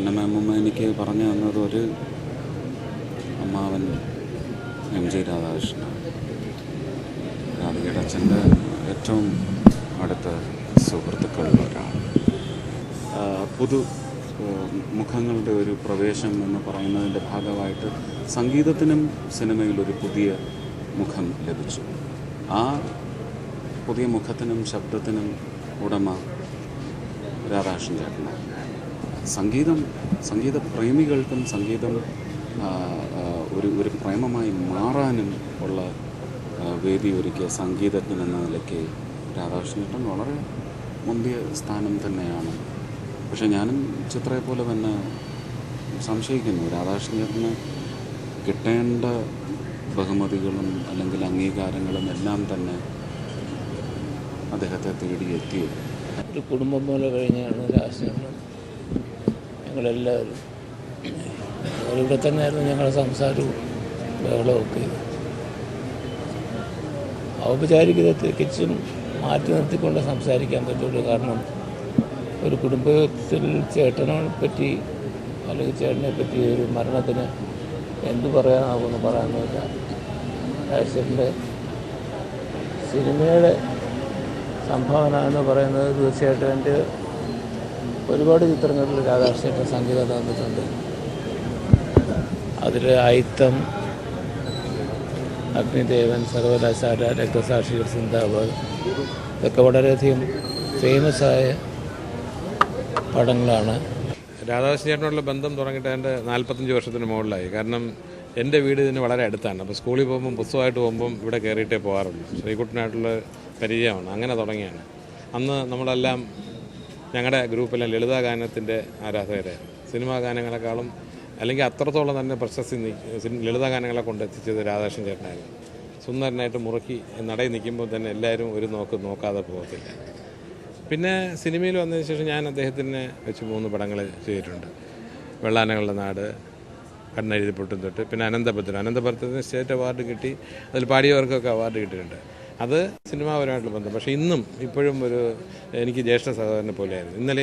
പൊന്നമ്മ എനിക്ക് പറഞ്ഞു തന്നത് ഒരു അമ്മാവൻ MG രാധാകൃഷ്ണനാണ്. രാധികയുടെ അച്ഛൻ്റെ ഏറ്റവും അടുത്ത സുഹൃത്തുക്കളിൽ ഒരാൾ. പുതു മുഖങ്ങളുടെ ഒരു പ്രവേശം എന്ന് പറയുന്നതിൻ്റെ ഭാഗമായിട്ട് സംഗീതത്തിനും സിനിമയിലൊരു പുതിയ മുഖം ലഭിച്ചു. ആ പുതിയ മുഖത്തിനും ശബ്ദത്തിനും ഉടമ രാധാകൃഷ്ണൻ ചേട്ടനാണ്. സംഗീത പ്രേമികൾക്കും സംഗീതം ഒരു പ്രേമമായി മാറാനും ഉള്ള വേദി ഒരുക്കിയ സംഗീതജ്ഞൻ എന്ന നിലയ്ക്ക് രാധാകൃഷ്ണൻ ചേട്ടൻ വളരെ മുന്തിയ സ്ഥാനം തന്നെയാണ്. പക്ഷേ ഞാനും ചിത്രയെ പോലെ തന്നെ സംശയിക്കുന്നു, രാധാകൃഷ്ണൻ ചേട്ടന് കിട്ടേണ്ട ബഹുമതികളും അല്ലെങ്കിൽ അംഗീകാരങ്ങളും എല്ലാം തന്നെ അദ്ദേഹത്തെ തേടിയെത്തിയത്. ഒരു കുടുംബം പോലെ കഴിഞ്ഞാണ് രാധാകൃഷ്ണൻ. ഞങ്ങളെല്ലാവരും ഇവിടെ തന്നെയായിരുന്നു ഞങ്ങളുടെ സംസാരവും ബഹളമൊക്കെ. ഔപചാരികത തികച്ചും മാറ്റി നിർത്തിക്കൊണ്ട് സംസാരിക്കാൻ പറ്റുള്ളൂ. കാരണം ഒരു കുടുംബത്തിൽ ചേട്ടനെ പറ്റി അല്ലെങ്കിൽ ചേട്ടനെ പറ്റി ഒരു മരണത്തിന് എന്ത് പറയാനാകുമെന്ന് പറയാനില്ല. രാധാകൃഷ്ണൻ്റെ സിനിമയുടെ സംഭാവന എന്ന് പറയുന്നത് തീർച്ചയായിട്ടും എൻ്റെ ഒരുപാട് ചിത്രങ്ങളിൽ രാധാകൃഷ്ണൻ്റെ സംഗീതം തന്നിട്ടുണ്ട്. അതിൽ അയിത്തം, അഗ്നിദേവൻ, സർവകലാശാല, രക്തസാക്ഷികൾ, സിന്ദാബാദ് ഇതൊക്കെ വളരെയധികം ഫേമസായ പടങ്ങളാണ്. രാധാകൃഷ്ണൻ ചേട്ടനോടുള്ള ബന്ധം തുടങ്ങിയിട്ട് എൻ്റെ 45 വർഷത്തിന് മുകളിലായി. കാരണം എൻ്റെ വീട് ഇതിന് വളരെ അടുത്താണ്. അപ്പോൾ സ്കൂളിൽ പോകുമ്പം പുസ്തകമായിട്ട് പോകുമ്പം ഇവിടെ കയറിയിട്ടേ പോകാറുള്ളൂ. ശ്രീകുട്ടനായിട്ടുള്ള പരിചയമാണ്. അങ്ങനെ തുടങ്ങിയാണ്. അന്ന് നമ്മളെല്ലാം ഞങ്ങളുടെ ഗ്രൂപ്പെല്ലാം ലളിതാ ഗാനത്തിൻ്റെ ആരാധകരായിരുന്നു. സിനിമാ ഗാനങ്ങളെക്കാളും അല്ലെങ്കിൽ അത്രത്തോളം തന്നെ പ്രശസ്തി ലളിതാ ഗാനങ്ങളെ കൊണ്ടെത്തിച്ചത് രാധാകൃഷ്ണൻ ചേട്ടനായിരുന്നു. സുന്ദരനായിട്ട് മുറുക്കി നടയിൽ നിൽക്കുമ്പോൾ തന്നെ എല്ലാവരും ഒരു നോക്കാതെ പോകത്തില്ല. പിന്നെ സിനിമയിൽ വന്നതിന് ശേഷം ഞാൻ അദ്ദേഹത്തിനെ വെച്ച് 3 പടങ്ങൾ ചെയ്തിട്ടുണ്ട്. വെള്ളാനകളുടെ നാട്, കണ്ണെഴുതി പൊട്ടും തൊട്ട്, പിന്നെ അനന്തപുരത്തിന് സ്റ്റേറ്റ് അവാർഡ് കിട്ടി. അതിൽ പാടിയവർക്കൊക്കെ അവാർഡ് കിട്ടിയിട്ടുണ്ട്. അത് സിനിമാപരമായിട്ടുള്ള ബന്ധം. പക്ഷേ ഇപ്പോഴും എനിക്ക് ജ്യേഷ്ഠ സഹോദരനെ പോലെയായിരുന്നു. ഇന്നലെ